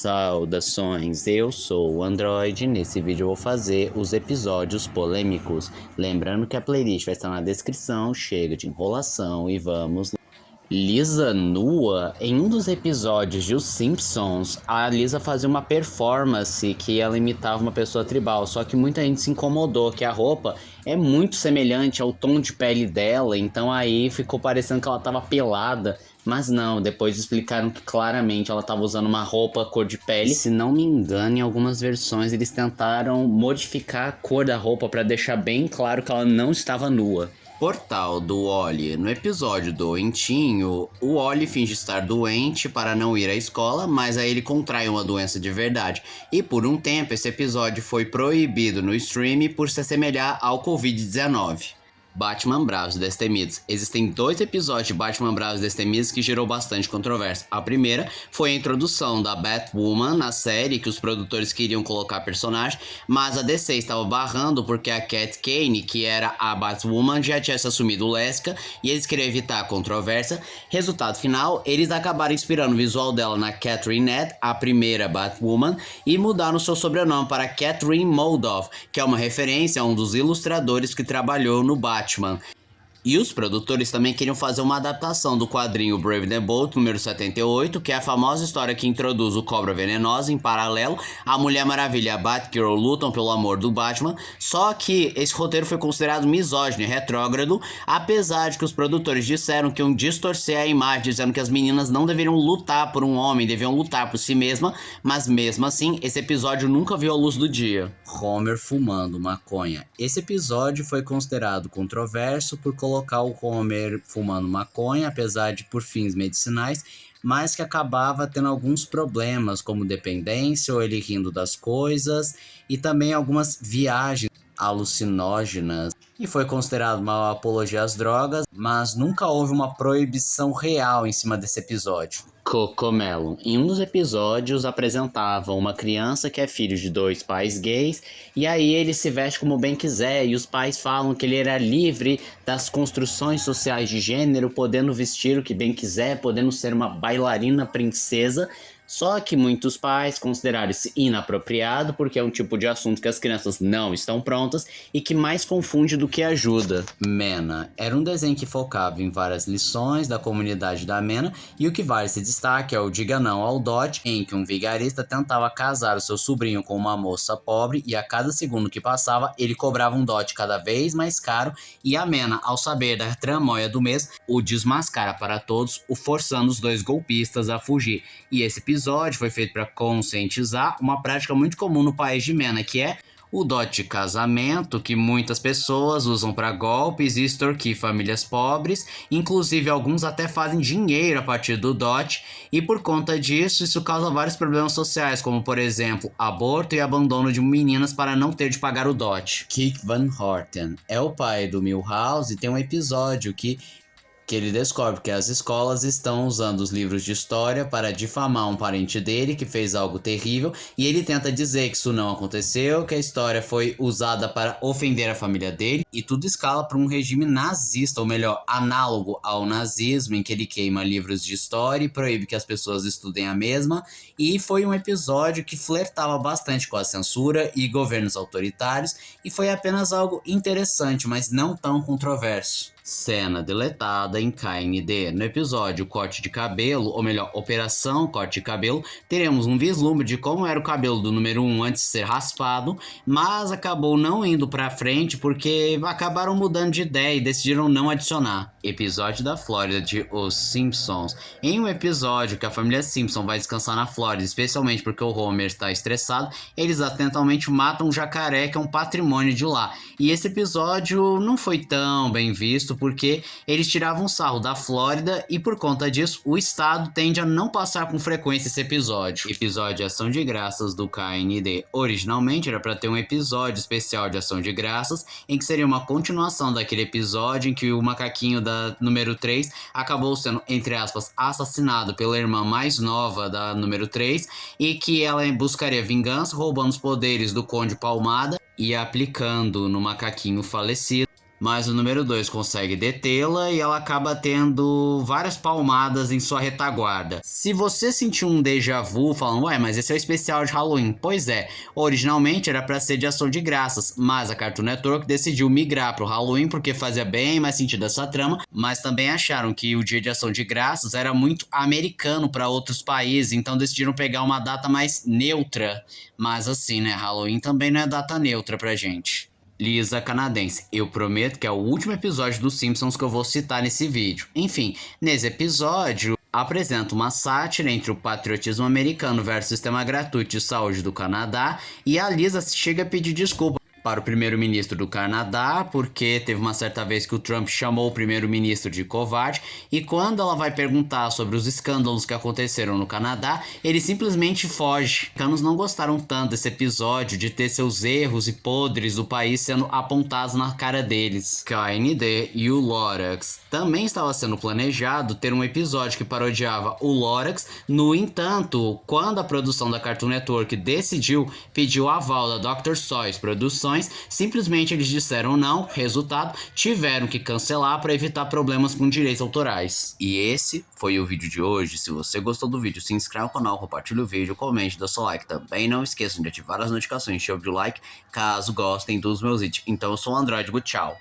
Saudações, eu sou o Android. Nesse vídeo eu vou fazer os episódios polêmicos. Lembrando que a playlist vai estar na descrição, chega de enrolação e vamos lá. Lisa nua. Em um dos episódios de Os Simpsons, a Lisa fazia uma performance que ela imitava uma pessoa tribal, só que muita gente se incomodou que a roupa é muito semelhante ao tom de pele dela, então aí ficou parecendo que ela tava pelada. Mas não, depois explicaram que claramente ela estava usando uma roupa cor de pele. Se não me engano, em algumas versões eles tentaram modificar a cor da roupa para deixar bem claro que ela não estava nua. Portal do Wally. No episódio Doentinho, o Wally finge estar doente para não ir à escola, mas aí ele contrai uma doença de verdade. E por um tempo esse episódio foi proibido no stream por se assemelhar ao Covid-19. Batman Bravos e Destemidos. Existem 2 episódios de Batman Bravos e Destemidos que gerou bastante controvérsia. A primeira foi a introdução da Batwoman na série, que os produtores queriam colocar a personagem, mas a DC estava barrando porque a Cat Kane, que era a Batwoman, já tinha se assumido lésbica e eles queriam evitar a controvérsia. Resultado final, eles acabaram inspirando o visual dela na Catherine Ned, a primeira Batwoman, e mudaram seu sobrenome para Catherine Moldoff, que é uma referência a um dos ilustradores que trabalhou no Batman. E os produtores também queriam fazer uma adaptação do quadrinho Brave and the Bold, número 78, que é a famosa história que introduz o Cobra Venenosa. Em paralelo, a Mulher Maravilha e a Batgirl lutam pelo amor do Batman, só que esse roteiro foi considerado misógino e retrógrado, apesar de que os produtores disseram que iam distorcer a imagem, dizendo que as meninas não deveriam lutar por um homem, deviam lutar por si mesma, mas mesmo assim, esse episódio nunca viu a luz do dia. Homer fumando maconha. Esse episódio foi considerado controverso por colocar o Homer fumando maconha, apesar de por fins medicinais, mas que acabava tendo alguns problemas, como dependência ou ele rindo das coisas, e também algumas viagens alucinógenas. E foi considerado uma apologia às drogas, mas nunca houve uma proibição real em cima desse episódio. Cocomelon. Em um dos episódios apresentava uma criança que é filho de 2 pais gays, e aí ele se veste como bem quiser, e os pais falam que ele era livre das construções sociais de gênero, podendo vestir o que bem quiser, podendo ser uma bailarina princesa. Só que muitos pais consideraram isso inapropriado porque é um tipo de assunto que as crianças não estão prontas e que mais confunde do que ajuda. Mena. Era um desenho que focava em várias lições da comunidade da Mena, e o que vale esse destaque é o Diga Não ao Dote, em que um vigarista tentava casar o seu sobrinho com uma moça pobre e a cada segundo que passava ele cobrava um dote cada vez mais caro, e a Mena, ao saber da tramóia do mês, o desmascara para todos, o forçando os 2 golpistas a fugir. E esse episódio foi feito para conscientizar uma prática muito comum no país de Mena, que é o dote de casamento, que muitas pessoas usam para golpes e extorquir famílias pobres, inclusive alguns até fazem dinheiro a partir do dote, e por conta disso isso causa vários problemas sociais, como por exemplo, aborto e abandono de meninas para não ter de pagar o dote. Kik Van Horten é o pai do Milhouse e tem um episódio que ele descobre que as escolas estão usando os livros de história para difamar um parente dele que fez algo terrível, e ele tenta dizer que isso não aconteceu, que a história foi usada para ofender a família dele, e tudo escala para um regime nazista, ou melhor, análogo ao nazismo, em que ele queima livros de história e proíbe que as pessoas estudem a mesma, e foi um episódio que flertava bastante com a censura e governos autoritários, e foi apenas algo interessante, mas não tão controverso. Cena deletada em KND. No episódio Corte de Cabelo, ou melhor, Operação Corte de Cabelo, teremos um vislumbre de como era o cabelo do número 1 antes de ser raspado, mas acabou não indo pra frente porque acabaram mudando de ideia e decidiram não adicionar. Episódio da Flórida de Os Simpsons. Em um episódio que a família Simpson vai descansar na Flórida, especialmente porque o Homer está estressado, eles acidentalmente matam um jacaré que é um patrimônio de lá. E esse episódio não foi tão bem visto porque eles tiravam sarro da Flórida e por conta disso o estado tende a não passar com frequência esse episódio. Episódio de Ação de Graças do KND. Originalmente era para ter um episódio especial de Ação de Graças, em que seria uma continuação daquele episódio em que o macaquinho da número 3 acabou sendo, entre aspas, assassinado pela irmã mais nova da número 3 e que ela buscaria vingança roubando os poderes do Conde Palmada e aplicando no macaquinho falecido Mas o número 2 consegue detê-la e ela acaba tendo várias palmadas em sua retaguarda. Se você sentiu um déjà vu falando, ué, mas esse é o especial de Halloween. Pois é, originalmente era para ser de Ação de Graças, mas a Cartoon Network decidiu migrar pro Halloween porque fazia bem mais sentido essa trama, mas também acharam que o Dia de Ação de Graças era muito americano para outros países, então decidiram pegar uma data mais neutra. Mas assim, né, Halloween também não é data neutra pra gente. Lisa canadense. Eu prometo que é o último episódio dos Simpsons que eu vou citar nesse vídeo. Enfim, nesse episódio apresenta uma sátira entre o patriotismo americano versus o sistema gratuito de saúde do Canadá e a Lisa chega a pedir desculpa para o primeiro-ministro do Canadá, porque teve uma certa vez que o Trump chamou o primeiro-ministro de covarde, e quando ela vai perguntar sobre os escândalos que aconteceram no Canadá, ele simplesmente foge. Os americanos não gostaram tanto desse episódio de ter seus erros e podres do país sendo apontados na cara deles. KND e o Lorax. Também estava sendo planejado ter um episódio que parodiava o Lorax, no entanto, quando a produção da Cartoon Network pediu o aval da Dr. Seuss Produções, simplesmente eles disseram não, resultado, tiveram que cancelar para evitar problemas com direitos autorais. E esse foi o vídeo de hoje. Se você gostou do vídeo, se inscreva no canal, compartilhe o vídeo, comente, dê seu like. Também não esqueçam de ativar as notificações sobre o like caso gostem dos meus vídeos. Então eu sou o Android, tchau!